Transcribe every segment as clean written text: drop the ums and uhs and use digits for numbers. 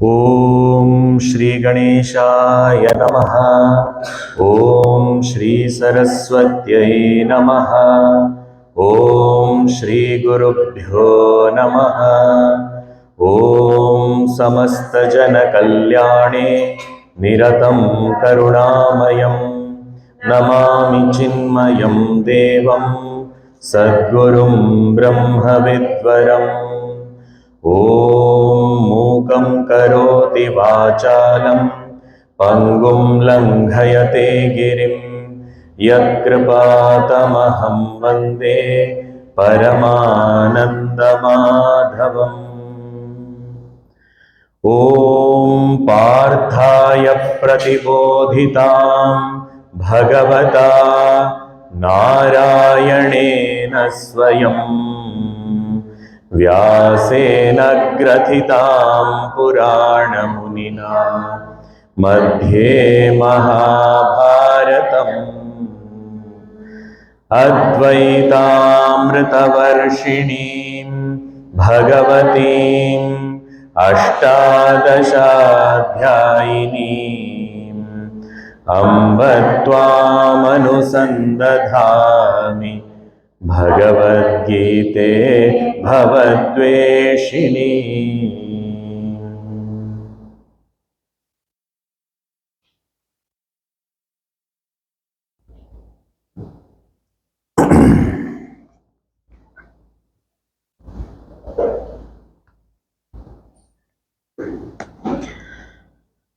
ओम श्री गणेशाय नमः। ओम श्री सरस्वत्यै नमः। ओम श्री गुरुभ्यो नमः। ओम समस्त जन कल्याणे निरतं करुणामयं नमामि चिन्मयं देवं सद्गुरुं ब्रह्मविद्वरम्। ॐ मूकं करोति वाचालं पङ्गुं लङ्घयते गिरिं यत्कृपातमहं वन्दे परमानन्दमाधवम्। ॐ पार्थाय प्रतिबोधितां भगवता नारायणेन स्वयं व्यासेन ग्रथितां पुराणमुनिना मध्ये महाभारतम् अद्वैतामृतवर्षिणीं भगवतीम् अष्टादशाध्यायिनीम् अम्ब त्वामनुसन्दधामि भगवद्गीते भवद्वेषिणी।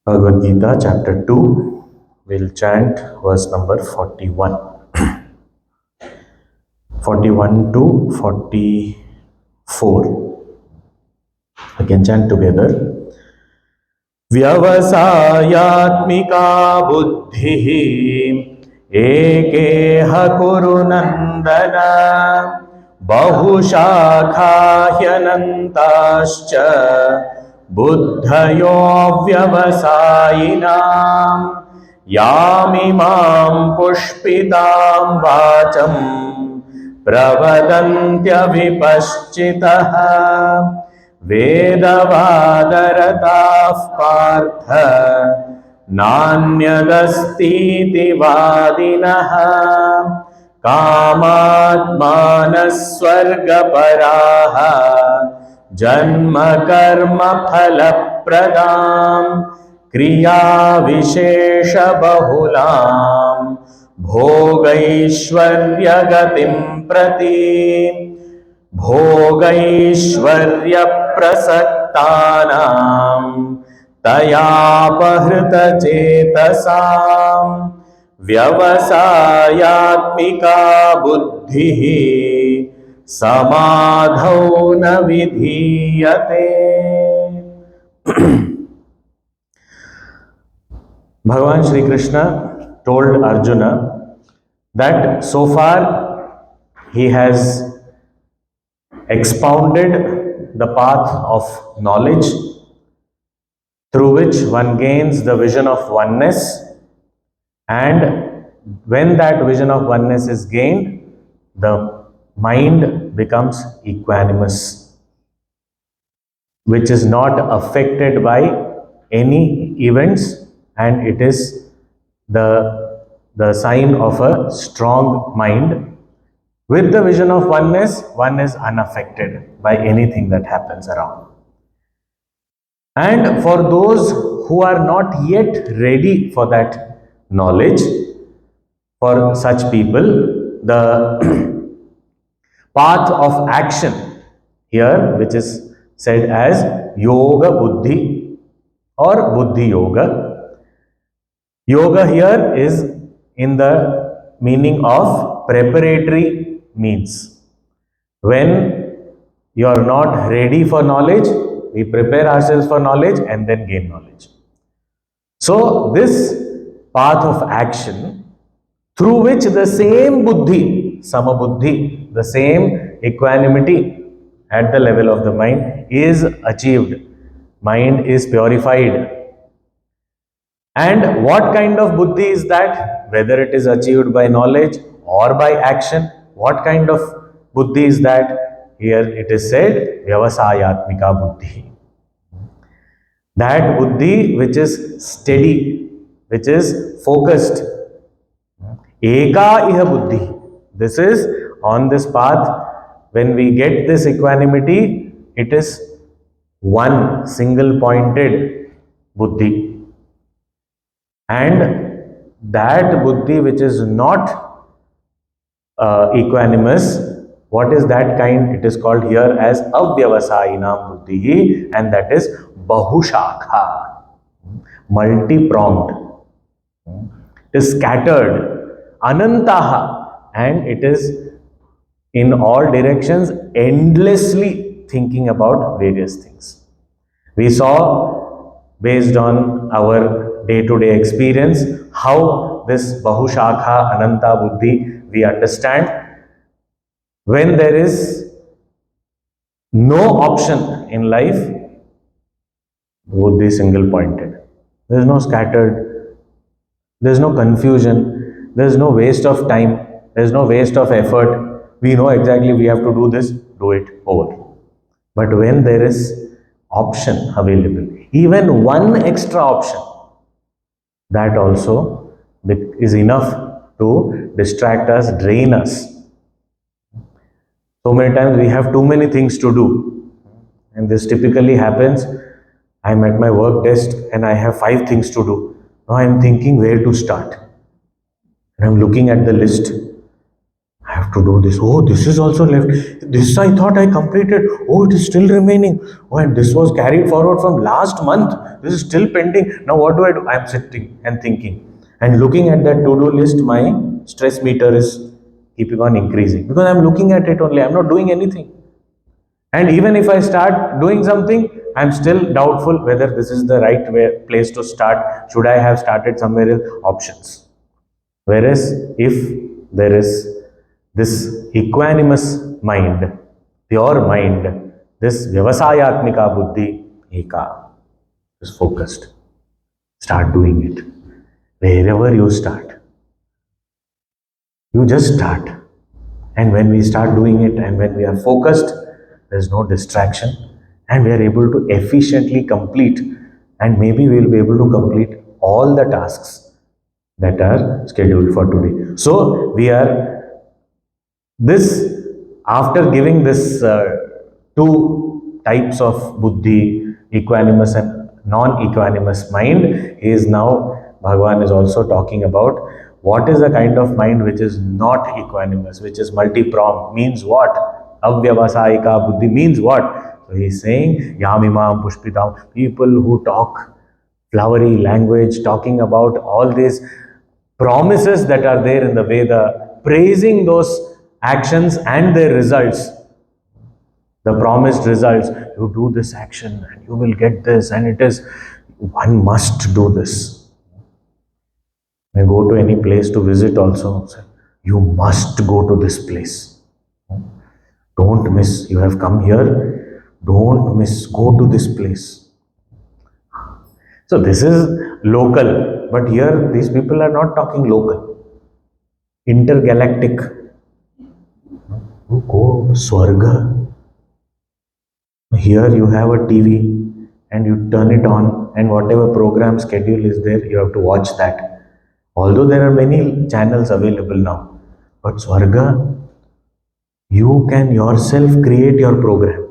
Bhagavad Geeta Chapter 2, we'll chant verse number 41. 41 to 44. Again chant together. Vyavasayatmika buddhihi ekeha kuru nandana bahushakha hyanantascha buddhayo vyavasayinam yamimam pushpitam vacham प्रवदन्त्यविपश्चितः वेदवादरताः Partha नान्यदस्तीति वादिनः कामात्मानः स्वर्गपराः जन्मकर्मफलप्रदां क्रियाविशेषबहुलां भोगैश्वर्यगतिं प्रति भोगैश्वर्यप्रसक्तानां तयापहृतचेतसां व्यवसायात्मिका बुद्धिः समाधौ न विधीयते। Bhagavan Shri Krishna told Arjuna that so far he has expounded the path of knowledge through which one gains the vision of oneness, and when that vision of oneness is gained, the mind becomes equanimous, which is not affected by any events, and it is the sign of a strong mind. With the vision of oneness, one is unaffected by anything that happens around. And for those who are not yet ready for that knowledge, for such people, the path of action here, which is said as yoga-buddhi or buddhi-yoga. Yoga here is in the meaning of preparatory means. When you are not ready for knowledge, we prepare ourselves for knowledge and then gain knowledge. So this path of action through which the same buddhi, samabuddhi, the same equanimity at the level of the mind is achieved. Mind is purified. And what kind of buddhi is that? Whether it is achieved by knowledge or by action, what kind of buddhi is that? Here it is said, Vyavasayatmika buddhi. That buddhi which is steady, which is focused. Eka iha buddhi. This is on this path. When we get this equanimity, it is one single pointed buddhi. And that buddhi which is not equanimous, what is that kind? It is called here as avyavasayinam buddhi, and that is bahushakha, multi-pronged. It is scattered, anantaha, and it is in all directions, endlessly thinking about various things. We saw, based on our day-to-day experience, how this Bahushakha Ananta Buddhi we understand. When there is no option in life, Buddhi single pointed. There is no scattered, there is no confusion, there is no waste of time, there is no waste of effort. We know exactly we have to do this, do it, over. But when there is option available, even one extra option, that also is enough to distract us, drain us. So many times we have too many things to do, and this typically happens. I'm at my work desk and I have 5 things to do. Now I'm thinking where to start, and I'm looking at the list. I have to do this. Oh, this is also left. This I thought I completed. Oh, it is still remaining. Oh, and this was carried forward from last month. This is still pending. Now what do I do? I'm sitting and thinking. And looking at that to-do list, my stress meter is keeping on increasing. Because I'm looking at it only. I'm not doing anything. And even if I start doing something, I'm still doubtful whether this is the right place to start. Should I have started somewhere else? Options. Whereas if there is this equanimous mind, pure mind, this vyavasayatmika buddhi, eka, is focused. Start doing it. Wherever you start, you just start. And when we start doing it and when we are focused, there is no distraction and we are able to efficiently complete, and maybe we will be able to complete all the tasks that are scheduled for today. So we are this, after giving this two types of buddhi, equanimous and non-equanimous mind, is now Bhagavan is also talking about what is the kind of mind which is not equanimous, which is multi-pronged. Means what? Avyavasayika buddhi means what? So he is saying, Yamimam Pushpitam, people who talk flowery language, talking about all these promises that are there in the Veda, praising those actions and their results. The promised results, you do this action and you will get this, and it is, one must do this. I go to any place to visit also, you must go to this place. Don't miss, you have come here, don't miss, go to this place. So this is local, but here these people are not talking local. Intergalactic. You go Swarga. Here you have a TV and you turn it on, and whatever program schedule is there, you have to watch that. Although there are many channels available now, but Swarga, you can yourself create your program.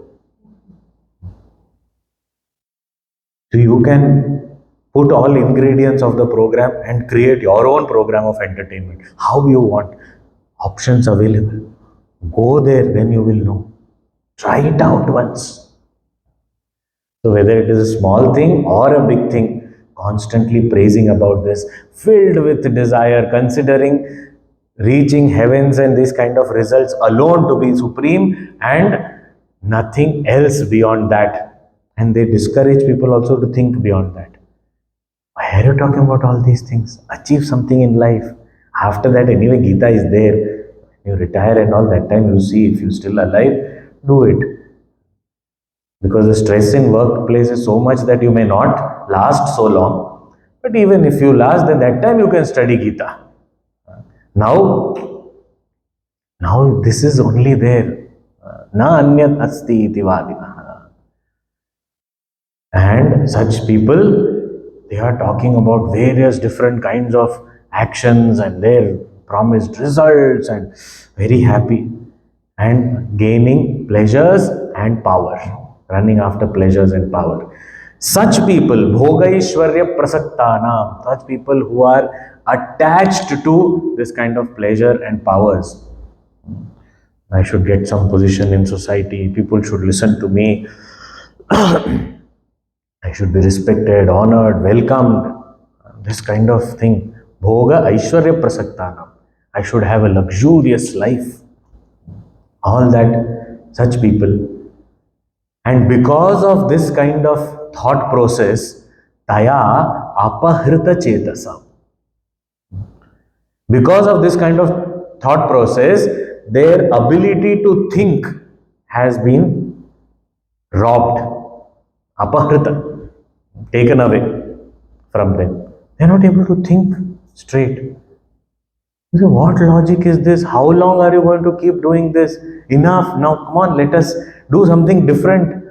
So you can put all ingredients of the program and create your own program of entertainment. How you want. Options available. Go there, then you will know. Try it out once. So whether it is a small thing or a big thing, constantly praising about this, filled with desire, considering reaching heavens and these kind of results alone to be supreme and nothing else beyond that. And they discourage people also to think beyond that. Why are you talking about all these things? Achieve something in life. After that, anyway, Gita is there. You retire and all that time, you see if you're still alive, do it. Because the stress in workplace is so much that you may not last so long. But even if you last, then that time you can study Gita. Now, this is only there. Na anyat asti iti vadina. And such people, they are talking about various different kinds of actions and their promised results and very happy and gaining pleasures and power, running after pleasures and power. Such people, bhogaishwarya prasaktanam, such people who are attached to this kind of pleasure and powers. I should get some position in society, people should listen to me, I should be respected, honored, welcomed, this kind of thing. Bhoga Aishwarya Prasaktanam. I should have a luxurious life. All that, such people. And because of this kind of thought process, Taya Apahrita Chetasa. Because of this kind of thought process, their ability to think has been robbed, apahrita, taken away from them. They are not able to think straight. You say, what logic is this? How long are you going to keep doing this? Enough. Now, come on, let us do something different.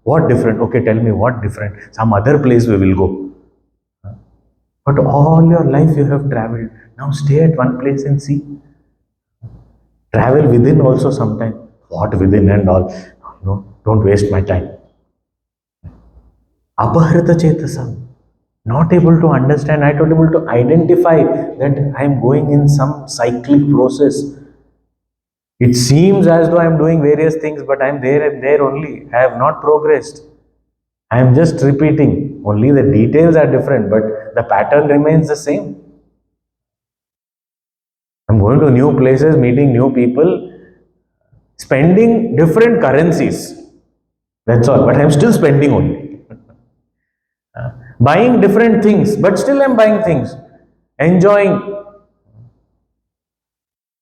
What different? Okay, tell me what different. Some other place we will go. But all your life you have traveled. Now stay at one place and see. Travel within also sometime. What within and all? No, don't waste my time. Apahrita Chetasam. Not able to understand, not able to identify that I am going in some cyclic process. It seems as though I am doing various things, but I am there and there only. I have not progressed. I am just repeating. Only the details are different, but the pattern remains the same. I'm going to new places, meeting new people, spending different currencies. That's all. But I'm still spending only. Buying different things, but still I'm buying things. Enjoying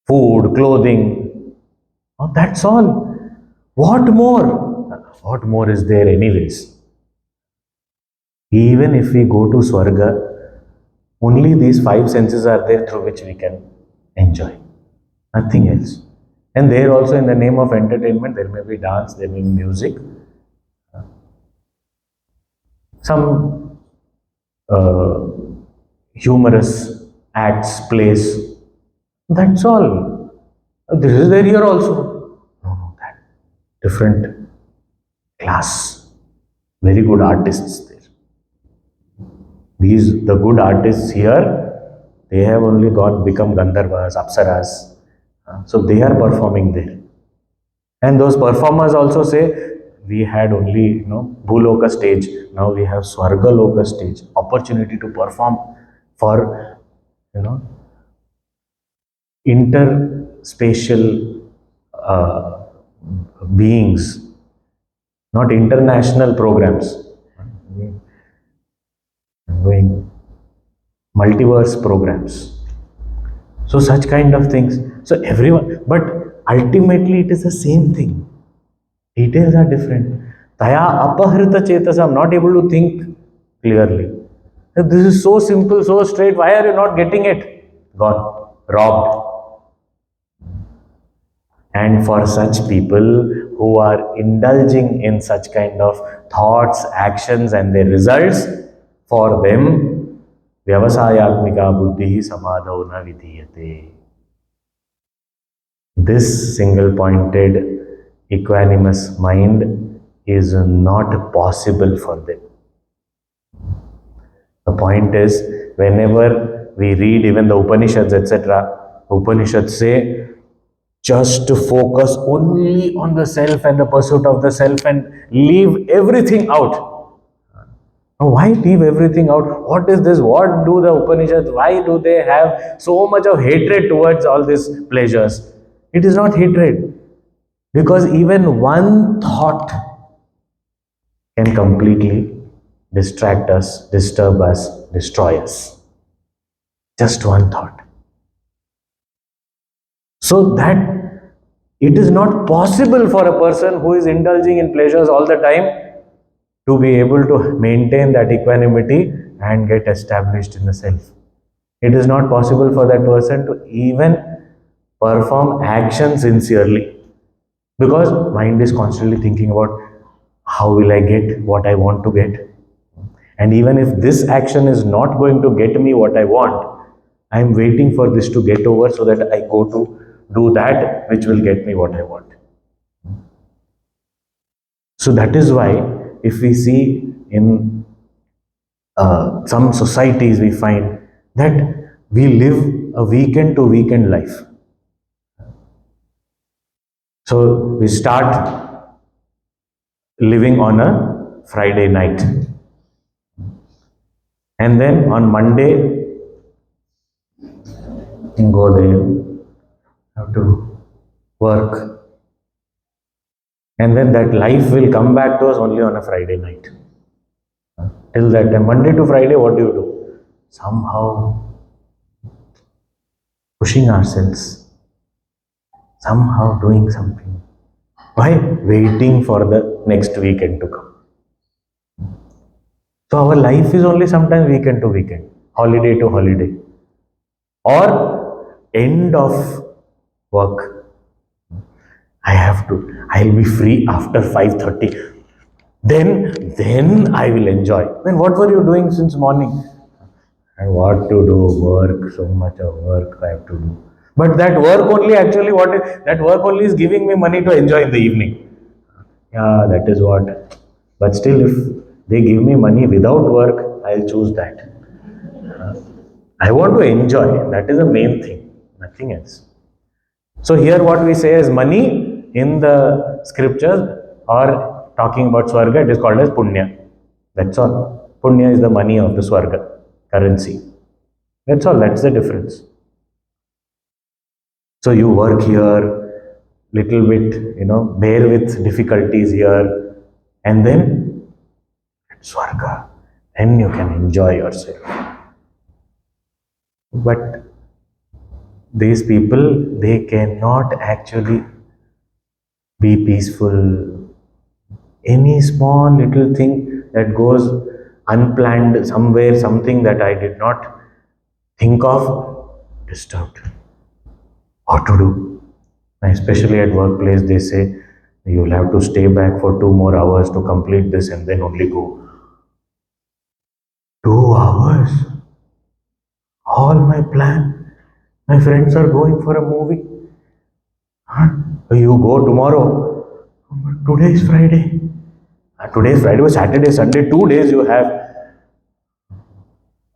food, clothing. Oh, that's all. What more? What more is there anyways? Even if we go to Swarga, only these five senses are there through which we can enjoy. Nothing else. And there also, in the name of entertainment, there may be dance, there may be music, some humorous acts, plays. That's all. This is there here also. No, that different class. Very good artists there. The good artists here, they have only become Gandharvas, Apsaras. So they are performing there. And those performers also say, we had only, Bhuloka stage, now we have Swargaloka stage, opportunity to perform for, interspatial beings, not international programs. Doing multiverse programs. So such kind of things. So everyone, but ultimately it is the same thing. Details are different. Taya apahrita chetasam, I'm not able to think clearly. This is so simple, so straight. Why are you not getting it? Gone, robbed. And for such people who are indulging in such kind of thoughts, actions and their results, for them, vyavasayatmika buddhi samadho na vidhiyate. This single-pointed, equanimous mind is not possible for them. The point is, whenever we read even the Upanishads, etc., Upanishads say, just to focus only on the self and the pursuit of the self and leave everything out. Now, why leave everything out? What is this? What do the Upanishads, why do they have so much of hatred towards all these pleasures? It is not hatred. Because even one thought can completely distract us, disturb us, destroy us. Just one thought. So that it is not possible for a person who is indulging in pleasures all the time to be able to maintain that equanimity and get established in the self. It is not possible for that person to even perform action sincerely, because mind is constantly thinking about how will I get what I want to get? And even if this action is not going to get me what I want, I am waiting for this to get over so that I go to do that which will get me what I want. So that is why if we see in some societies, we find that we live a weekend to weekend life. So we start living on a Friday night. And then on Monday, you go there, have to work. And then that life will come back to us only on a Friday night. Till that time, Monday to Friday, what do? Somehow pushing ourselves, somehow doing something. Why? Waiting for the next weekend to come. So our life is only sometimes weekend to weekend, holiday to holiday, or end of work. I'll be free after 5:30. Then I will enjoy. Then what were you doing since morning? And what to do? Work, so much of work I have to do. But that work only actually that work only is giving me money to enjoy in the evening. Yeah, that is what. But still, if they give me money without work, I'll choose that. I want to enjoy. That is the main thing, nothing else. So here what we say is money in the scriptures or talking about Swarga, it is called as Punya. That's all. Punya is the money of the Swarga, currency. That's all, that's the difference. So you work here, little bit, bear with difficulties here, and then Swarga. Then you can enjoy yourself. But these people, they cannot actually be peaceful. Any small little thing that goes unplanned somewhere, something that I did not think of, disturbed. What to do? Especially at workplace, they say, you will have to stay back for 2 more hours to complete this and then only go. 2 hours? All my plan. My friends are going for a movie. You go tomorrow. Today is Friday. Today is Friday, Saturday, Sunday, 2 days you have.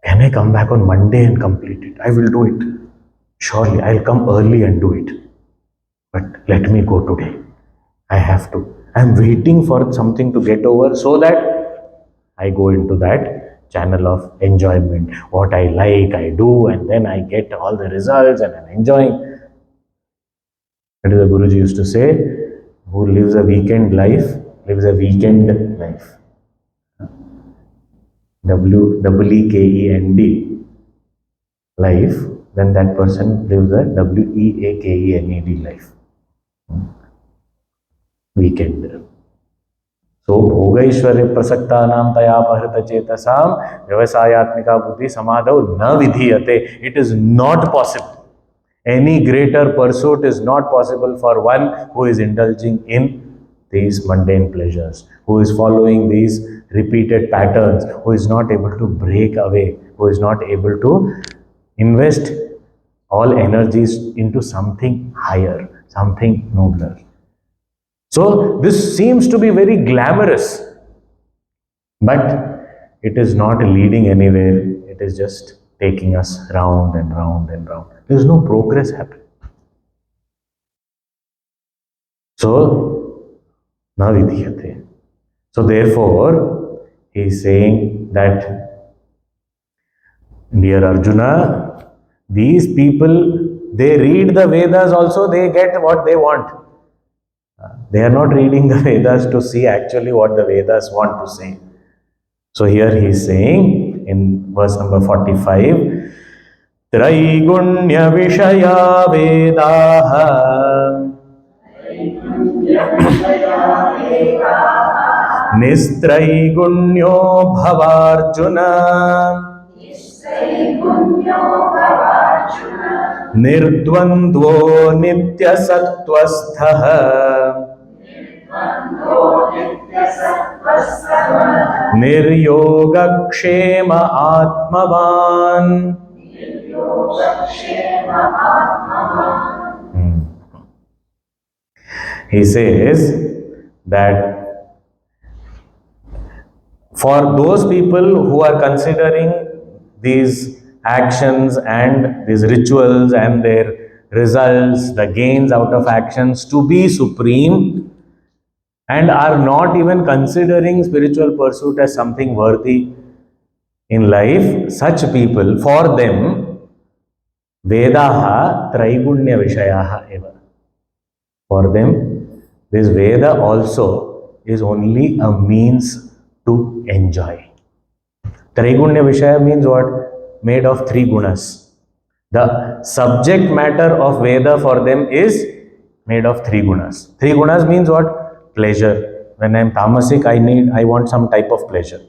Can I come back on Monday and complete it? I will do it. Surely, I'll come early and do it. But let me go today. I have to. I'm waiting for something to get over so that I go into that channel of enjoyment. What I like, I do, and then I get all the results and I'm enjoying. That is what Guruji used to say, who lives a weekend life, lives a weekend life. WEEKEND life, then that person lives a WEAKENED life. Weekend. So, Bhogaishwarya prasaktanam taya pahrita chetasam vyavasayatmika buddhi samadhau na vidhiyate. It is not possible. Any greater pursuit is not possible for one who is indulging in these mundane pleasures, who is following these repeated patterns, who is not able to break away, who is not able to invest all energies into something higher, something nobler. So this seems to be very glamorous, but it is not leading anywhere. It is just taking us round and round and round. There is no progress happening. So, na vidhiyate. So therefore, he is saying that, dear Arjuna, these people, they read the Vedas also, they get what they want. They are not reading the Vedas to see actually what the Vedas want to say. So here he is saying in verse number 45, Traigunya Vishaya Vedaha Nistraigunyo Bhavarjuna Nirdvandvo Nitya Sattvasthaha Niryogakshema Atmavan. Hmm. He says that for those people who are considering these actions and these rituals and their results, the gains out of actions to be supreme, and are not even considering spiritual pursuit as something worthy in life, such people, for them, Vedaha Traigunya Vishayaha eva. For them, this Veda also is only a means to enjoy. Traigunya Vishaya means what? Made of three gunas. The subject matter of Veda for them is made of three gunas. Three gunas means what? Pleasure. When I am tamasic, I want some type of pleasure.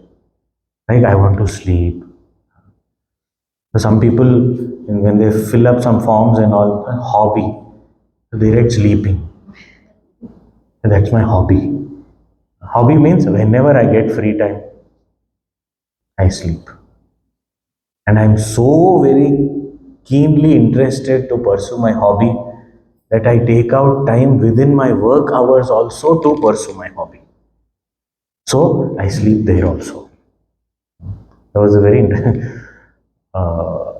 Like I want to sleep. So some people, when they fill up some forms and all, hobby, they write sleeping. That's my hobby. Hobby means whenever I get free time, I sleep. And I'm so very keenly interested to pursue my hobby that I take out time within my work hours also to pursue my hobby. So I sleep there also. That was a very uh,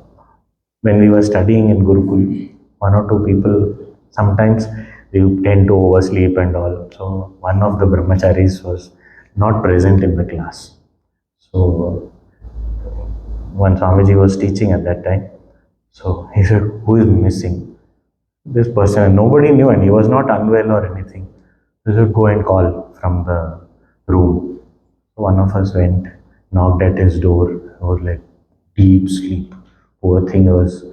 when we were studying in Gurukul, one or two people sometimes they tend to oversleep and all. So one of the brahmacharis was not present in the class. So one Swamiji was teaching at that time. So he said, "Who is missing?" This person, and nobody knew, and he was not unwell or anything. He said, "Go and call from the room." So one of us went, knocked at his door. He was like deep sleep. Poor thing, he was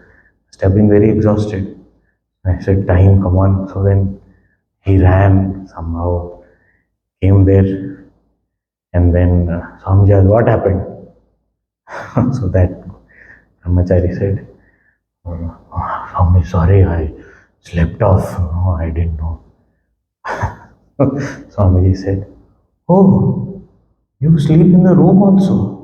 stepping very exhausted. I said, "Time, come on." So then he ran somehow, came there, and then Swamiji asked, "What happened?" So that Brahmachari said, "Swami, sorry, I slept off. No, I didn't know." Swamiji said, "Oh, you sleep in the room also?"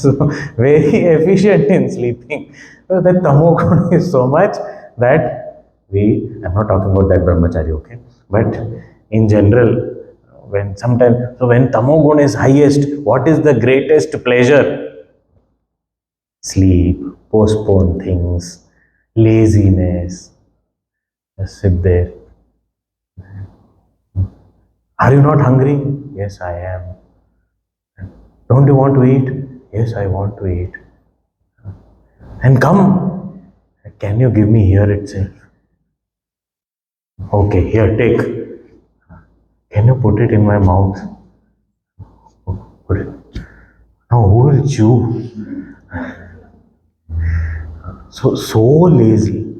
So, very efficient in sleeping. So, that tamoguna is so much that I'm not talking about that brahmachari, okay? But in general, when tamoguna is highest, what is the greatest pleasure? Sleep, postpone things, laziness, just sit there. Are you not hungry? Yes, I am. Don't you want to eat? Yes, I want to eat. And come. Can you give me here itself? Okay, here, take. Can you put it in my mouth? Put it. No, who will chew? So lazy.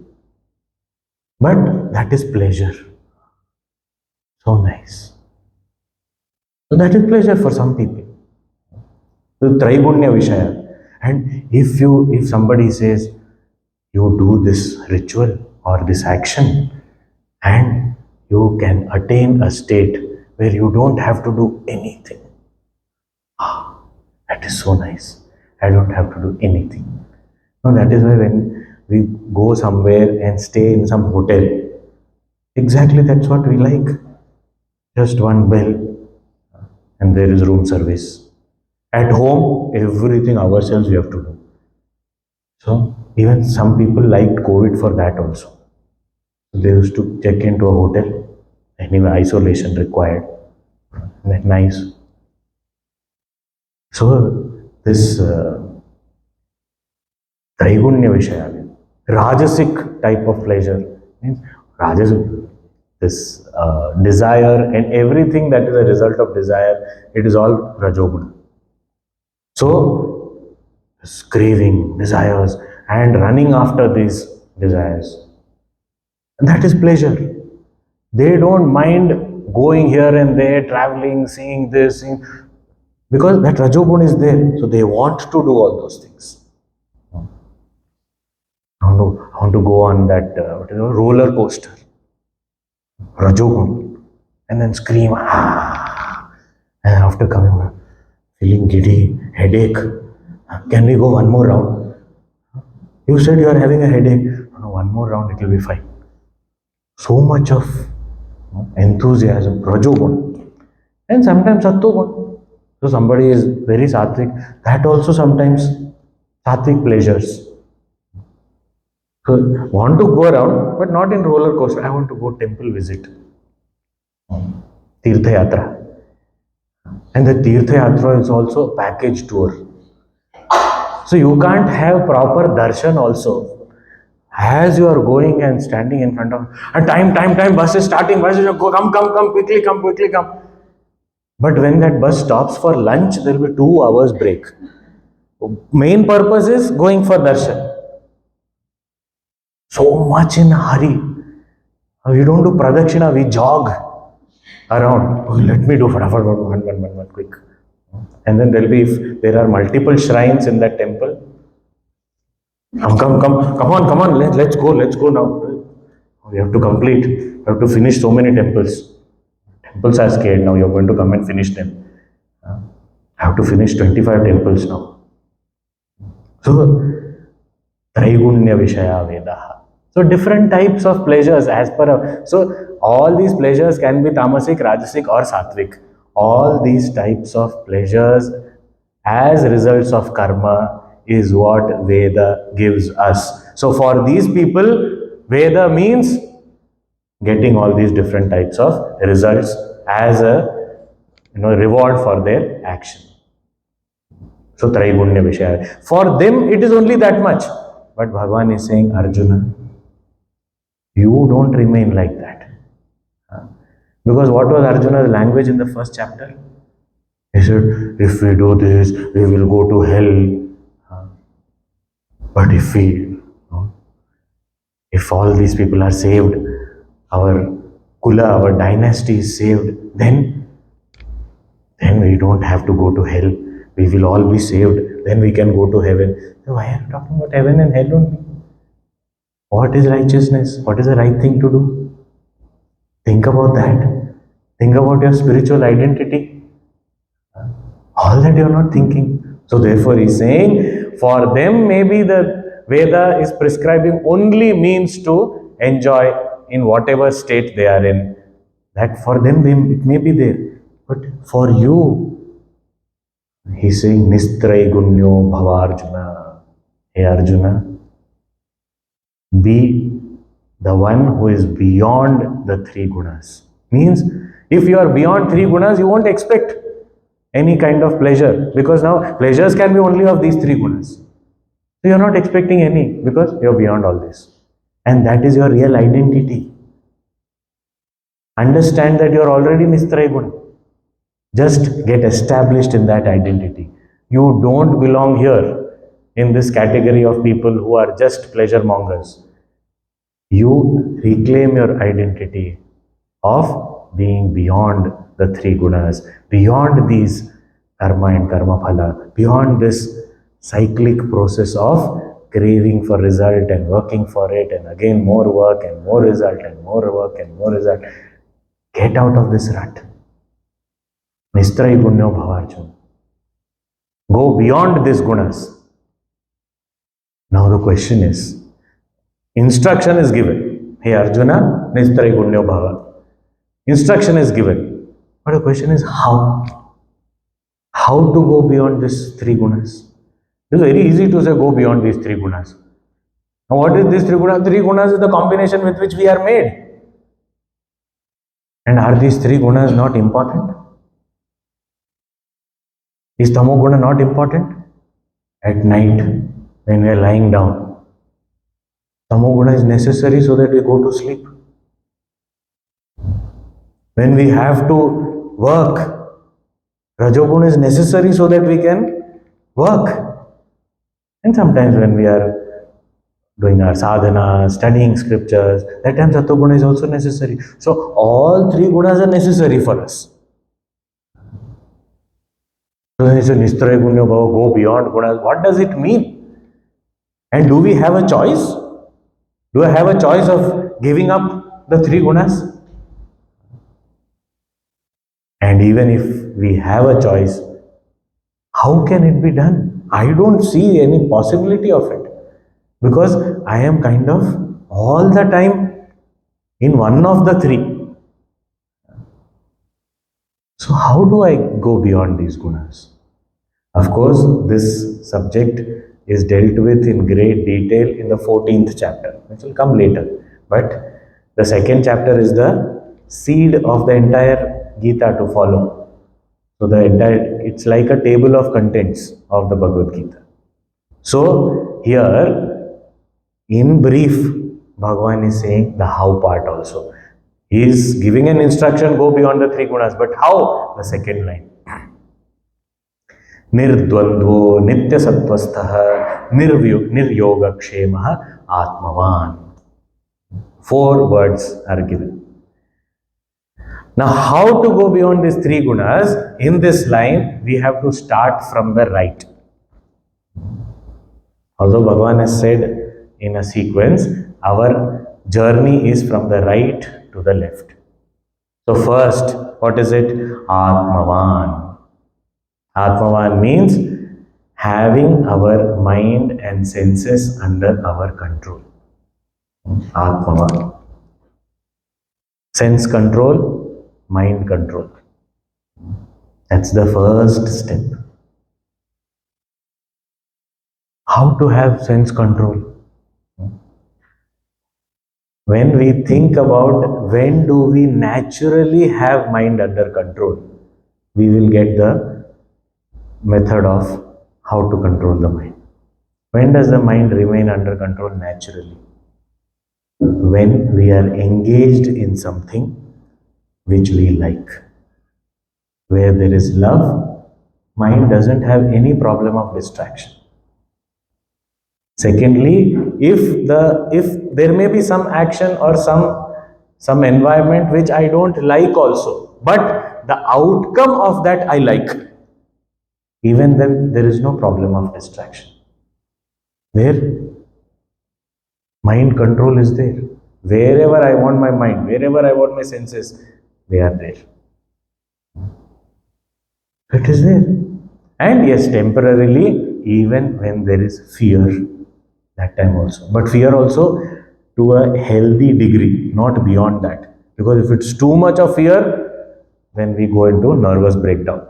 But that is pleasure. So nice. So that is pleasure for some people. So Traigunya Vishaya. And if somebody says you do this ritual or this action and you can attain a state where you don't have to do anything. That is so nice. I don't have to do anything. No, that is why when we go somewhere and stay in some hotel, exactly that's what we like. Just one bell and there is room service. At home, everything ourselves we have to do. So even some people liked COVID for that also. They used to check into a hotel, anyway, isolation required. Nice. So this Traigunya Vishaya, Rajasic type of pleasure means Rajasic, this desire and everything that is a result of desire, it is all Rajoguna. So, this craving, desires, and running after these desires, that is pleasure. They don't mind going here and there, traveling, seeing this, because that Rajoguna is there. So they want to do all those things. I want to go on that roller coaster. Rajogun, and then scream, ah, and after coming back, feeling giddy, headache. Can we go one more round? You said you are having a headache. No, one more round, it will be fine. So much of enthusiasm, Rajogun, and sometimes Sattogun. So somebody is very sattvic, that also sometimes sattvic pleasures. So want to go around, but not in roller coaster. I want to go temple visit, Tirtha Yatra. And the Tirtha Yatra is also a package tour. So you can't have proper darshan also. As you are going and standing in front of, and time, bus is starting, bus is go, come, quickly, come. But when that bus stops for lunch, there will be 2 hours break. Main purpose is going for darshan. So much in a hurry. We don't do pradakshina, we jog around. Oh, let me do one, quick. And then there'll be, if there are multiple shrines in that temple, come on, let's go now. We have to complete, we have to finish so many temples. Temples are scared now, you're going to come and finish them. I have to finish 25 temples now. So, Traigunya Vishaya Vedaha. So different types of pleasures as per, so all these pleasures can be tamasic, rajasic or sattvic. All these types of pleasures as results of karma is what Veda gives us. So for these people, Veda means getting all these different types of results as a reward for their action. So Traigunya Vishaya. For them it is only that much. But Bhagavan is saying, Arjuna, you don't remain like that. Because what was Arjuna's language in the first chapter? He said, if we do this, we will go to hell. But if all these people are saved, our kula, our dynasty is saved, then we don't have to go to hell. We will all be saved. Then we can go to heaven. So why are you talking about heaven and hell only? What is righteousness? What is the right thing to do? Think about that. Think about your spiritual identity. All that you are not thinking. So therefore he is saying, for them maybe the Veda is prescribing only means to enjoy in whatever state they are in. That for them it may be there. But for you, he is saying, Nistray Gunyo Bhavarjuna. Hey Arjuna, be the one who is beyond the 3 gunas. Means, if you are beyond 3 gunas, you won't expect any kind of pleasure, because now pleasures can be only of these 3 gunas. So you are not expecting any, because you are beyond all this. And that is your real identity. Understand that you are already Nistraya Guna. Just get established in that identity. You don't belong here in this category of people who are just pleasure mongers. You reclaim your identity of being beyond the 3 gunas, beyond these karma and karma phala, beyond this cyclic process of craving for result and working for it, and again more work and more result and more work and more result. Get out of this rut. Nistray Gunyo Bhavarjuna. Go beyond these gunas. Now the question is, instruction is given. Hey Arjuna, Nistray Gunyo Bhava. Instruction is given. But the question is how? How to go beyond these 3 gunas? It is very easy to say go beyond these 3 gunas. Now what is these 3 gunas? 3 gunas is the combination with which we are made. And are these 3 gunas not important? Is Tamoguna not important? At night, when we are lying down, Tamoguna is necessary so that we go to sleep. When we have to work, Rajoguna is necessary so that we can work. And sometimes when we are doing our sadhana, studying scriptures, that time Sattoguna is also necessary. So all 3 gunas are necessary for us. So he said, Nishtray Gunyo Bhava, go beyond gunas. What does it mean? And do we have a choice? Do I have a choice of giving up the 3 gunas? And even if we have a choice, how can it be done? I don't see any possibility of it because I am kind of all the time in one of the three. So, how do I go beyond these gunas? Of course, this subject is dealt with in great detail in the 14th chapter, which will come later. But the second chapter is the seed of the entire Gita to follow. So the entire, it's like a table of contents of the Bhagavad Gita. So here, in brief, Bhagavan is saying the how part also. He is giving an instruction, go beyond the three gunas. But how? The second line. Nirdvandvo nitya sattvastha niryoga kshema atmavan. 4 words are given. Now, how to go beyond these 3 gunas? In this line, we have to start from the right. Although Bhagavan has said in a sequence, our journey is from the right to the left. So first, what is it? Atmavan. Atmavan means having our mind and senses under our control. Atmavan. Sense control, mind control. That's the first step. How to have sense control? When we think about when do we naturally have mind under control, we will get the method of how to control the mind. When does the mind remain under control naturally? When we are engaged in something which we like. Where there is love, mind doesn't have any problem of distraction. Secondly, if there may be some action or some environment which I don't like also, but the outcome of that I like, even then there is no problem of distraction. Where mind control is there. Wherever I want my mind, wherever I want my senses, they are there. It is there. And yes, temporarily, even when there is fear, that time also. But fear also to a healthy degree, not beyond that. Because if it's too much of fear, then we go into nervous breakdown.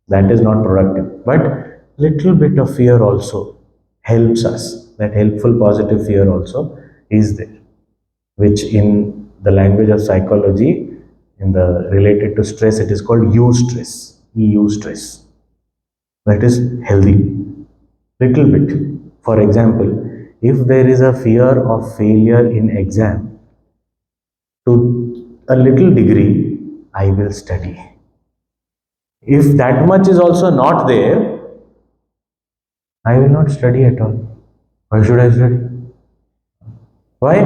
That is not productive. But little bit of fear also helps us. That helpful positive fear also is there. Which in the language of psychology, in the related to stress, it is called eustress. Eustress. That is healthy. Little bit. For example, if there is a fear of failure in exam, to a little degree, I will study. If that much is also not there, I will not study at all. Why should I study? Why?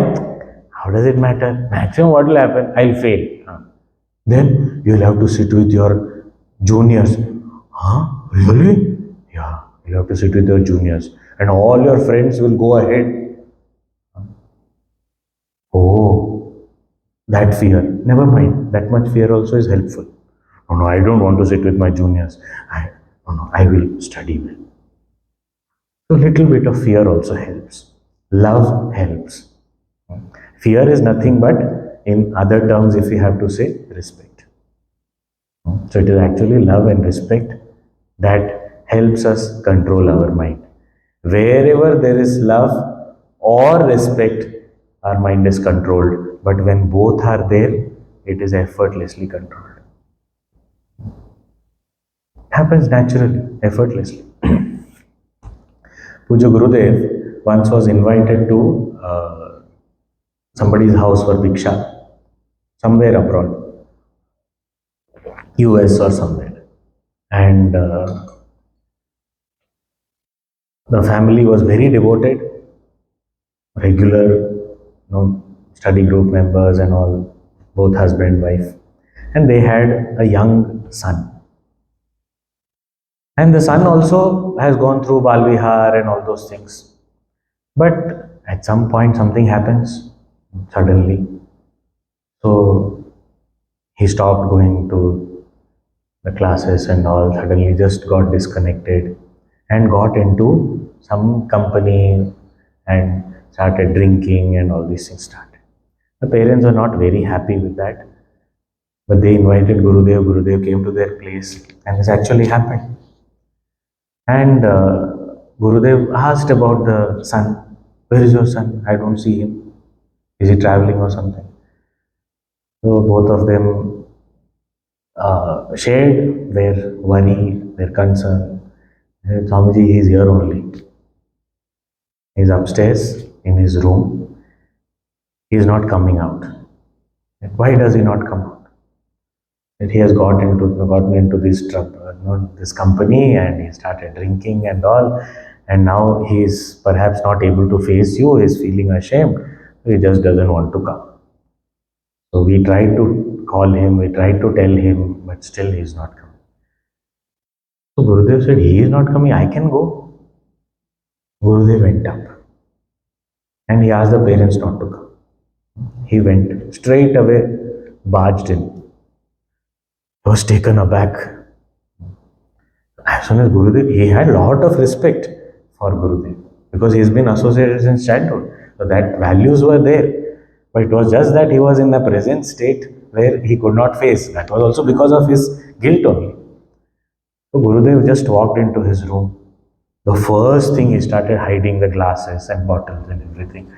How does it matter? Maximum what will happen? I'll fail. Then you'll have to sit with your juniors. Huh? Really? Yeah, you'll have to sit with your juniors. And all your friends will go ahead. Oh, that fear. Never mind. That much fear also is helpful. Oh no, I don't want to sit with my juniors. I will study well. So little bit of fear also helps. Love helps. Fear is nothing but, in other terms, if we have to say, respect. So it is actually love and respect that helps us control our mind. Wherever there is love or respect, our mind is controlled. But when both are there, it is effortlessly controlled. Happens naturally, effortlessly. Puja Gurudev once was invited to somebody's house for Bhiksha, somewhere abroad, US or somewhere. And the family was very devoted, regular study group members and all, both husband and wife. And they had a young son. And the son also has gone through Balvihar and all those things. But at some point something happens suddenly. So he stopped going to the classes and all, suddenly just got disconnected and got into some company and started drinking, and all these things started. The parents were not very happy with that, but they invited Gurudev. Gurudev came to their place, and this actually happened. And Gurudev asked about the son. Where is your son? I don't see him. Is he traveling or something? So both of them shared their worry, their concern. Swamiji, he is here only. He is upstairs in his room. He is not coming out. Why does he not come out? That he has gotten into this trouble, not this company, and he started drinking and all, and now he is perhaps not able to face you. He is feeling ashamed. He just doesn't want to come. So we tried to call him, we tried to tell him, but still he is not coming. So Gurudev said, he is not coming, I can go. Gurudev went up and he asked the parents not to come. He went straight away, barged in. He was taken aback. As soon as Gurudev, he had a lot of respect for Gurudev because he has been associated since childhood. So that values were there. But it was just that he was in the present state where he could not face. That was also because of his guilt only. So Gurudev just walked into his room. The first thing, he started hiding the glasses and bottles and everything.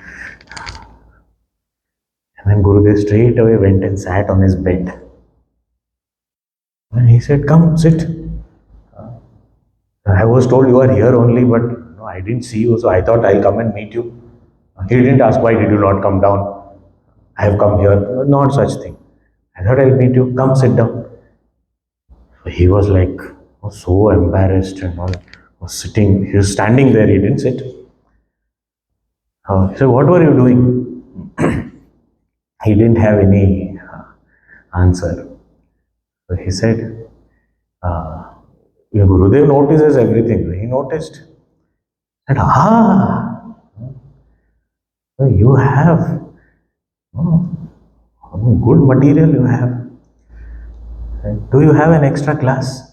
And then Gurudev straight away went and sat on his bed. And he said, come, sit. I was told you are here only, but no, I didn't see you, so I thought I'll come and meet you. He didn't ask, why did you not come down? I have come here. Not such thing. I thought I'll meet you. Come, sit down. So he was like, so embarrassed and all. Was sitting, he was standing there, he didn't sit. He said, what were you doing? He didn't have any answer. So he said, your Gurudev notices everything. He noticed. Said, so you have good material you have. Do you have an extra class?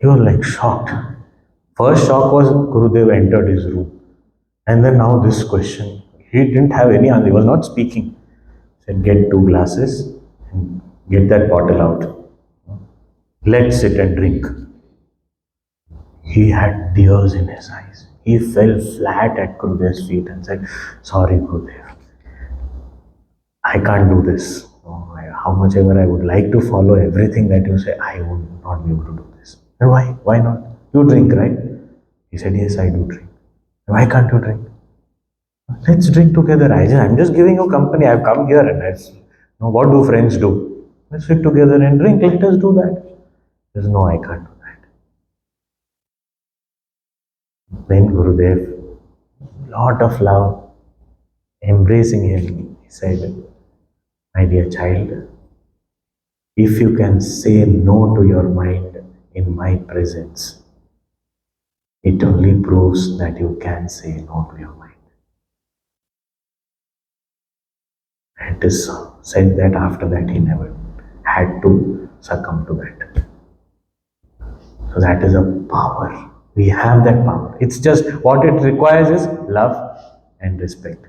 He was like shocked. First shock was Gurudev entered his room. And then now this question. He didn't have any answer. He was not speaking. He said, get 2 glasses and get that bottle out. Let's sit and drink. He had tears in his eyes. He fell flat at Gurudev's feet and said, sorry Gurudev, I can't do this. How much ever I would like to follow everything that you say, I would not be able to do this. And why? Why not? You drink, right? He said, yes, I do drink. Why can't you drink? Let's drink together. I'm just giving you company. I've come here and what do friends do? Let's sit together and drink. Let us do that. He says, no, I can't do that. Then Gurudev, lot of love, embracing him, he said, my dear child, if you can say no to your mind in my presence, it only proves that you can say no to your mind. And it is said that after that he never had to succumb to that. So that is a power. We have that power. It's just what it requires is love and respect.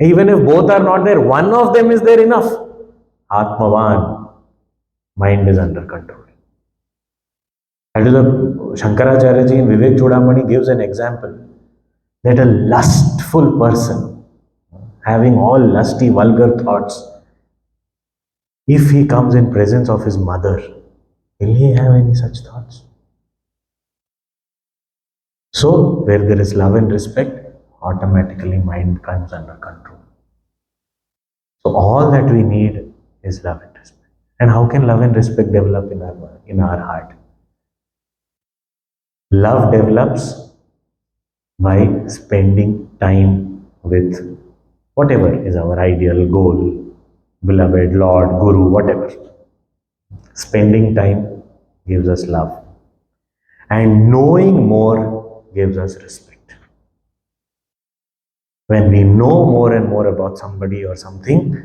Even if both are not there, one of them is there enough. Atmavan, mind is under control. That is Shankaracharya ji in Vivek Chudamani gives an example that a lustful person, having all lusty, vulgar thoughts, if he comes in presence of his mother, will he have any such thoughts? So, where there is love and respect, automatically mind comes under control. So, all that we need is love and respect. And how can love and respect develop in our heart? Love develops by spending time with whatever is our ideal goal, beloved, Lord, Guru, whatever. Spending time gives us love. And knowing more gives us respect. When we know more and more about somebody or something,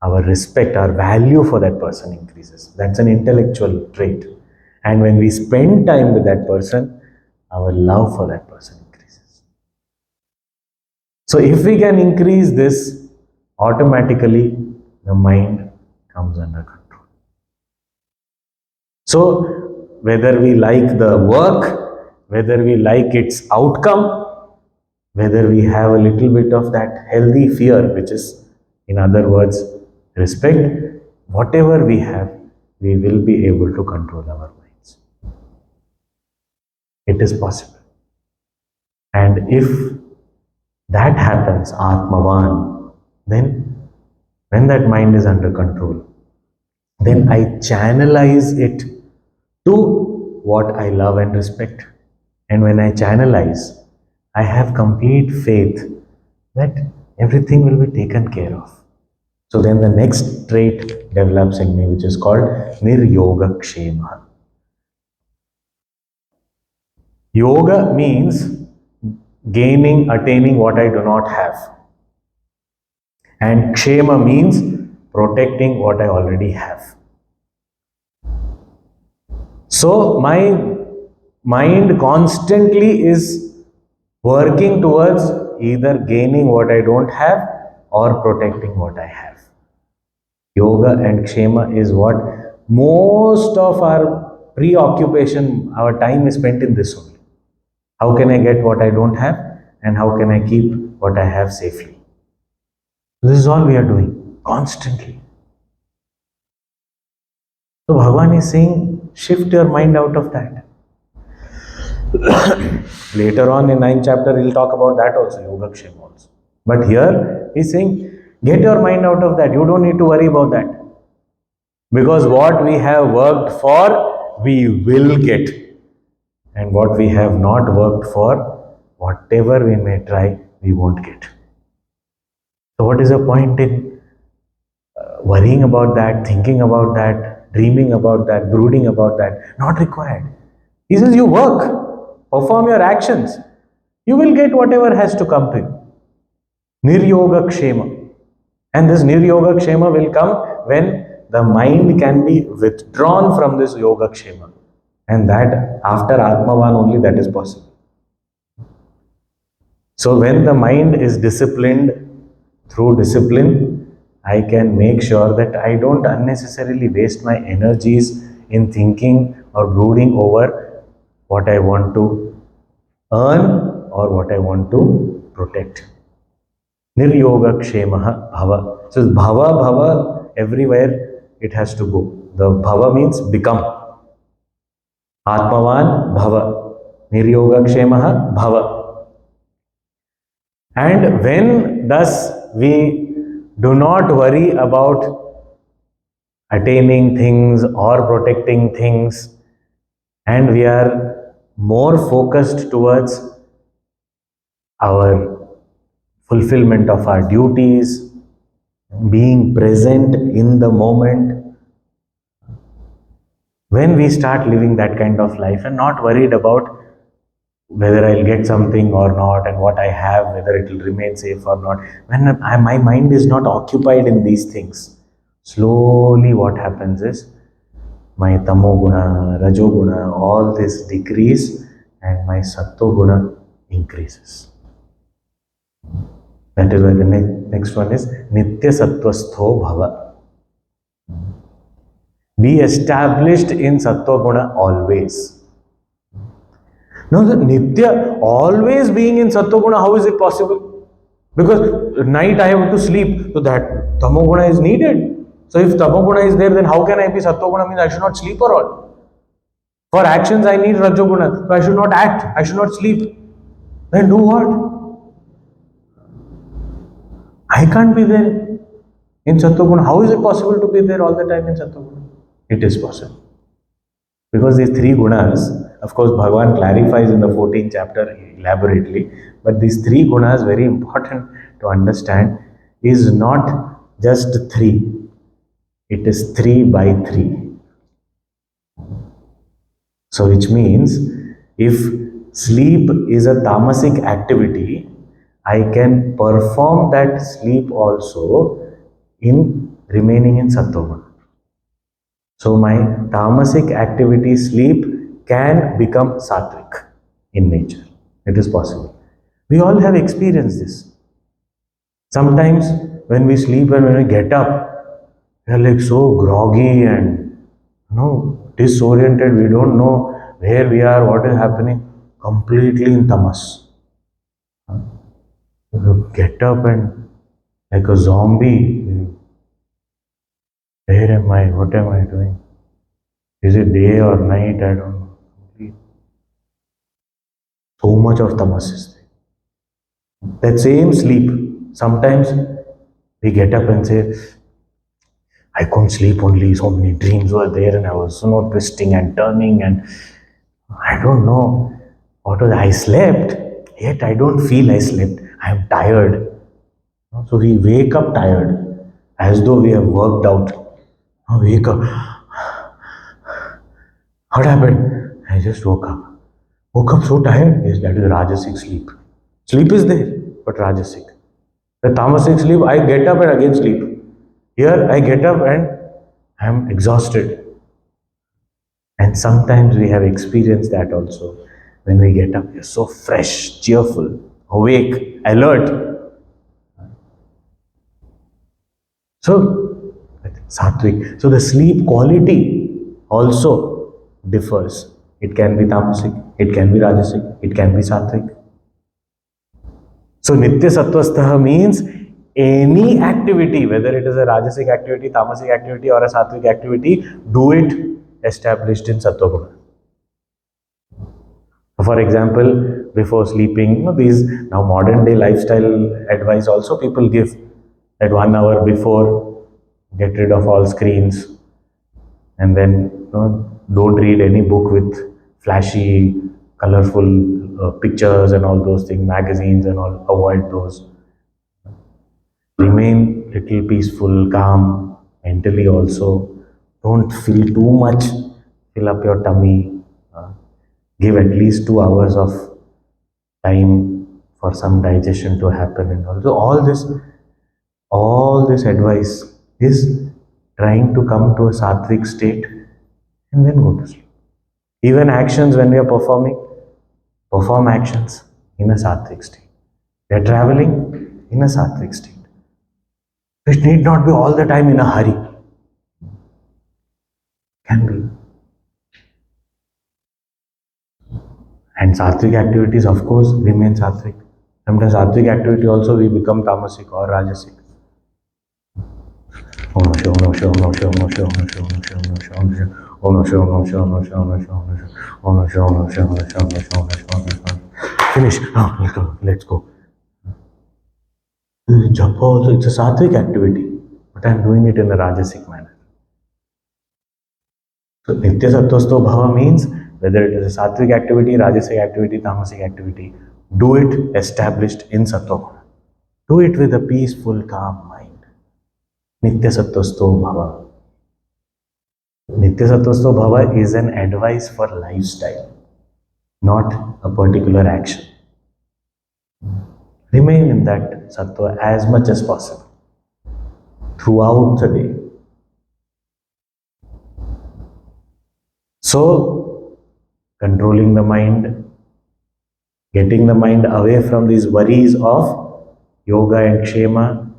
our respect, our value for that person increases. That's an intellectual trait. And when we spend time with that person, our love for that person increases. So if we can increase this, automatically the mind comes under control. So whether we like the work, whether we like its outcome, whether we have a little bit of that healthy fear, which is, in other words, respect, whatever we have, we will be able to control our minds. It is possible. And if that happens, Atmavan, then when that mind is under control, then I channelize it to what I love and respect. And when I channelize, I have complete faith that everything will be taken care of. So then the next trait develops in me, which is called Niryoga-kshema. Yoga means gaining, attaining what I do not have. And kshema means protecting what I already have. So my mind constantly is working towards either gaining what I don't have or protecting what I have. Yoga and kshema is what most of our preoccupation, our time is spent in this only. How can I get what I don't have, and how can I keep what I have safely? This is all we are doing constantly. So Bhagavan is saying, shift your mind out of that. Later on in 9th chapter, he'll talk about that also, Yoga Kshema also. But here, he's saying, get your mind out of that. You don't need to worry about that. Because what we have worked for, we will get. And what we have not worked for, whatever we may try, we won't get. So what is the point in worrying about that, thinking about that, dreaming about that, brooding about that? Not required. He says, you work, perform your actions. You will get whatever has to come to you. Niryoga Kshema. And this Niryoga Kshema will come when the mind can be withdrawn from this Yoga Kshema. And that after Atmavan only that is possible. So when the mind is disciplined, through discipline, I can make sure that I don't unnecessarily waste my energies in thinking or brooding over what I want to earn or what I want to protect. Niryoga Kshemaha Bhava. So Bhava, Bhava, everywhere it has to go. The Bhava means become. Atmavan Bhava. Niryoga Kshemaha Bhava. And when thus we do not worry about attaining things or protecting things, and we are more focused towards our fulfillment of our duties, being present in the moment, when we start living that kind of life and not worried about whether I'll get something or not and what I have, whether it will remain safe or not, when my mind is not occupied in these things, slowly what happens is my tamo guna, rajo guna, all this decrease and my satto guna increases. That is why the next one is Nitya Sattvastho Bhava. Be established in Sattva Guna always. Now, the Nitya, always being in Sattva Guna, how is it possible? Because at night I have to sleep, so that Tamo Guna is needed. So if Tamo Guna is there, then how can I be Sattva Guna? Means I should not sleep or all. For actions I need Rajo Guna, so I should not act, I should not sleep. Then do what? I can't be there in Sattva Guna. How is it possible to be there all the time in Sattva Guna? It is possible. Because these three gunas, of course, Bhagavan clarifies in the 14th chapter elaborately, but these three gunas, very important to understand, is not just three. It is 3 by 3. So, which means, if sleep is a tamasic activity, I can perform that sleep also in remaining in Sattva. So my tamasic activity, sleep, can become sattvic in nature. It is possible. We all have experienced this. Sometimes when we sleep and when we get up, we are like so groggy and disoriented. We don't know where we are, what is happening. Completely in tamas. You get up and like a zombie. Where am I? What am I doing? Is it day or night? I don't know. So much of tamas is there. That same sleep, sometimes we get up and say, I couldn't sleep, only so many dreams were there and I was twisting and turning and I don't know what was. I slept, yet I don't feel I slept. I am tired. So we wake up tired, as though we have worked out. Wake up. What happened? I just woke up. Woke up so tired. Yes, that is Rajasic sleep. Sleep is there, but Rajasic. The Tamasic sleep, I get up and again sleep. Here I get up and I am exhausted. And sometimes we have experienced that also. When we get up, we are so fresh, cheerful, awake, alert. So, sattvic. So the sleep quality also differs. It can be tamasic, it can be rajasic, it can be sattvic. So nitya sattvastha means any activity, whether it is a rajasic activity, tamasic activity, or a sattvic activity, do it established in sattva. For example, before sleeping, these now modern day lifestyle advice also people give that 1 hour before, get rid of all screens, and then don't read any book with flashy, colorful pictures and all those things, magazines and all. Avoid those. Remain little peaceful, calm, mentally also. Don't fill too much. Fill up your tummy. Give at least 2 hours of time for some digestion to happen, and also all this advice is trying to come to a sattvic state and then go to sleep. Even actions, when we are performing, perform actions in a sattvic state. We are traveling in a sattvic state. It need not be all the time in a hurry. Can be. And sattvic activities, of course, remain sattvic. Sometimes sattvic activity also we become tamasic or rajasic. Om Namo Shivaya, Om Namo Shivaya, Om Namo Shivaya, Om Namo Shivaya, Om Namo Shivaya, Om Namo Shivaya, Om Namo Shivaya, Om Namo Shivaya, Om Namo Shivaya, Om Namo Shivaya, Om Namo Shivaya, Om Namo Shivaya, Om Namo Shivaya. Finish. Let's go. Japa also, it's a sattvic activity, but I am doing it in a rajasic manner. So Nitya Sattvasto Bhava means whether it is a sattvic activity, rajasic activity, tamasic activity, do it established in Sattva. Do it with a peaceful, calm mind. Nitya Sattvasto Bhava. Nitya Sattvasto Bhava is an advice for lifestyle, not a particular action. Remain in that Sattva as much as possible throughout the day. So, controlling the mind, getting the mind away from these worries of yoga and kshema,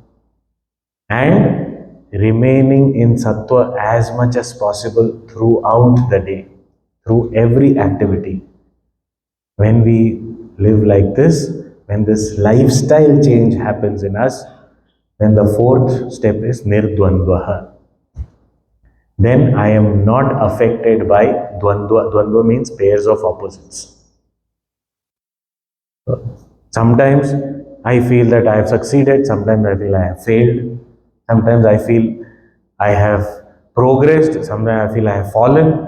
and remaining in sattva as much as possible throughout the day, through every activity. When we live like this, when this lifestyle change happens in us, then the fourth step is nirdvandvaha. Then I am not affected by dvandva. Dvandva means pairs of opposites. Sometimes I feel that I have succeeded, sometimes I feel I have failed, sometimes I feel I have progressed, sometimes I feel I have fallen.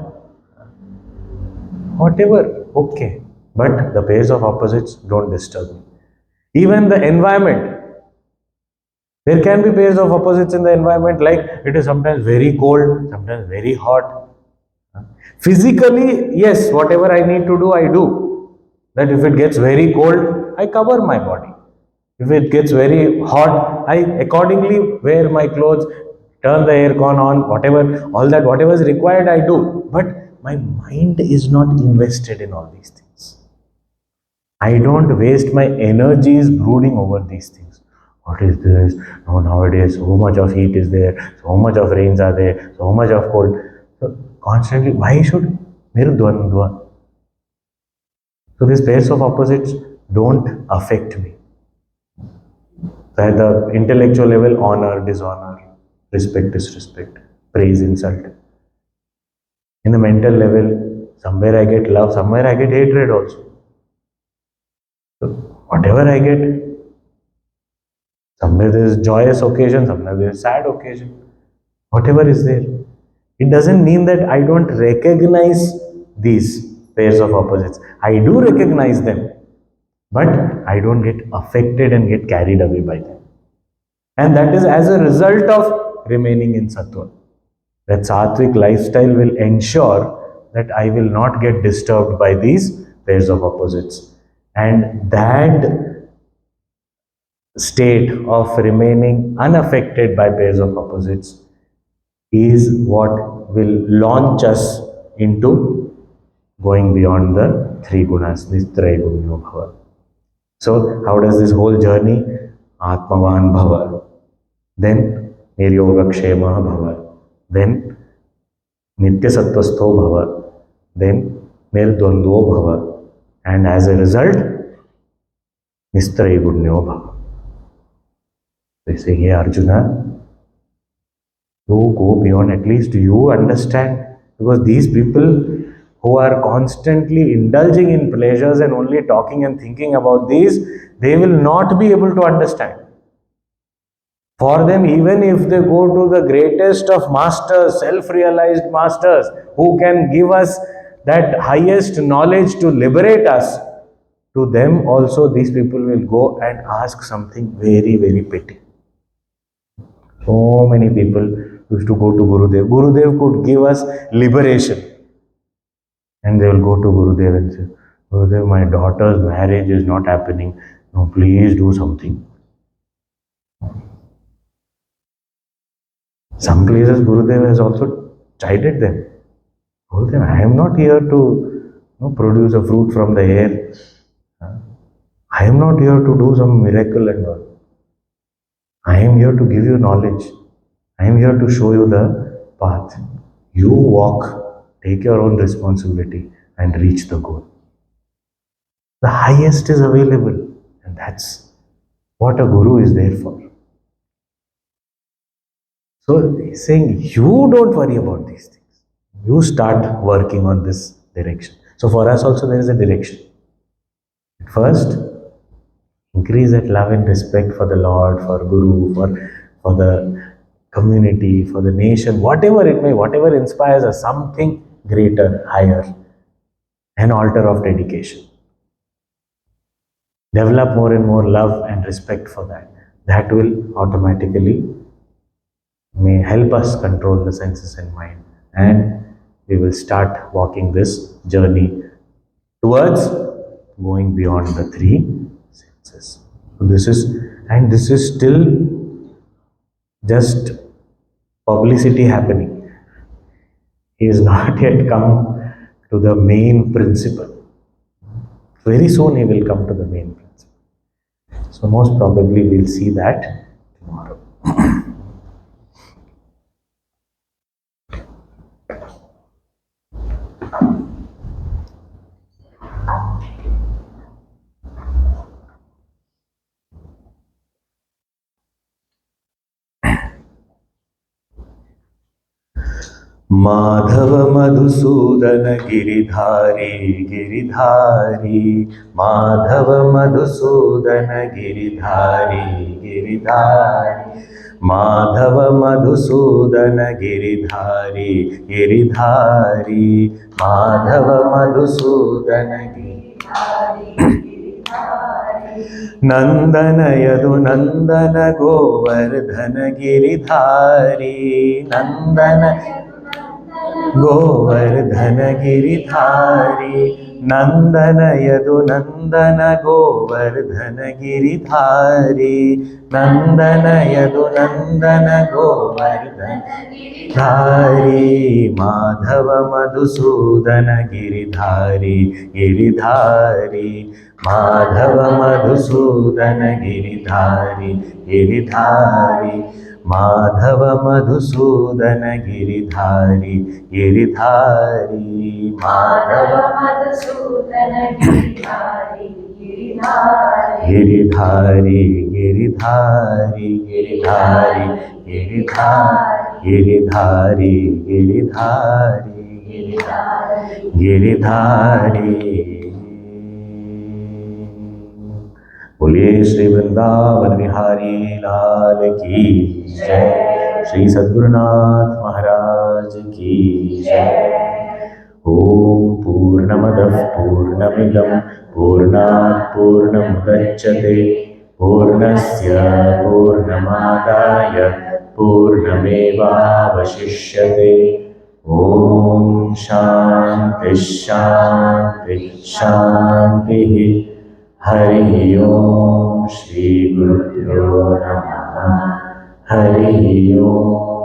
Whatever, okay. But the pairs of opposites don't disturb me. Even the environment. There can be pairs of opposites in the environment, like it is sometimes very cold, sometimes very hot. Physically, yes, whatever I need to do, I do. That if it gets very cold, I cover my body. If it gets very hot, I accordingly wear my clothes. turn the aircon on, whatever, all that, whatever is required, I do. But my mind is not invested in all these things. I don't waste my energies brooding over these things. What is this? No, nowadays so much of heat is there, so much of rains are there, so much of cold. So constantly, why should nirdvandva? So these pairs of opposites don't affect me. So at the intellectual level, honor, dishonor, respect, disrespect, praise, insult. In the mental level, somewhere I get love, somewhere I get hatred also. So whatever I get, somewhere there is joyous occasion, somewhere there is sad occasion. Whatever is there. It doesn't mean that I don't recognize these pairs of opposites. I do recognize them, but I don't get affected and get carried away by them. And that is as a result of remaining in sattva. That sattvic lifestyle will ensure that I will not get disturbed by these pairs of opposites. And that state of remaining unaffected by pairs of opposites is what will launch us into going beyond the three gunas, this Traigunyo Bhava. So, how does this whole journey? Atmavan Bhava, then Niryogakshema Bhava, then Nitya Sattvastho Bhava, then Nirdvandvo Bhava, and as a result, Nistraigurnyo Bhava. They say, hey Arjuna, you go beyond, at least you understand, because these people who are constantly indulging in pleasures and only talking and thinking about these, they will not be able to understand. For them, even if they go to the greatest of masters, self-realized masters, who can give us that highest knowledge to liberate us, to them also these people will go and ask something very, very petty. So many people used to go to Gurudev. Gurudev could give us liberation. And they will go to Gurudev and say, Gurudev, my daughter's marriage is not happening. No, please do something. Some places Gurudev has also chided them. Told them, I am not here to produce a fruit from the air. I am not here to do some miracle and all. I am here to give you knowledge. I am here to show you the path. You walk, take your own responsibility and reach the goal. The highest is available, and that's what a guru is there for. So he's saying, you don't worry about these things. You start working on this direction. So for us also there is a direction. First, increase that love and respect for the Lord, for Guru, for the community, for the nation, whatever it may, whatever inspires us, something greater, higher, an altar of dedication. Develop more and more love and respect for that. That will automatically may help us control the senses and mind, and we will start walking this journey towards going beyond the three senses. So this is still just publicity happening. He is not yet come to the main principle. Very soon he will come to the main principle. So most probably we'll see that tomorrow. Madhav Madhusudan Giridhari Giridhari, Madhav Madhusudan Giridhari Giridhari, Madhav Madhusudan Giridhari Giridhari, Madhav Madhusudan Giridhari, नंदन यदु नंदन गोवर्धन गिरिधारी, नंदन गोवर्धन गिरिधारी, नंदन यदुनंदन गोवर्धन गिरिधारी, नंदन यदुनंदन गोवर्धन गिरिधारी, माधव मधुसूदन गिरिधारी गिरिधारी, माधव मधुसूदन गिरिधारी गिरिधारी, माधव मधुसूदन गिरिधारी गिरिधारी, माधव मधुसूदन गिरिधारी गिरिधारी, गिरिधारी गिरिधारी गिरिधारी गिरिधारी गिरिधारी गिरिधारी गिरिधारी। बोलिए श्री वृंदावन बिहारी लाल की जय, श्री सद्गुरुनाथ महाराज की जय। ओम पूर्णमदः पूर्णमिदं पूर्णात् पूर्णमुदच्यते, पूर्णस्य पूर्णमादाय पूर्णमेवावशिष्यते। ओम शांति शांति शांति। हरि ओम श्री गुरुभ्यो नमः। हरि ओम।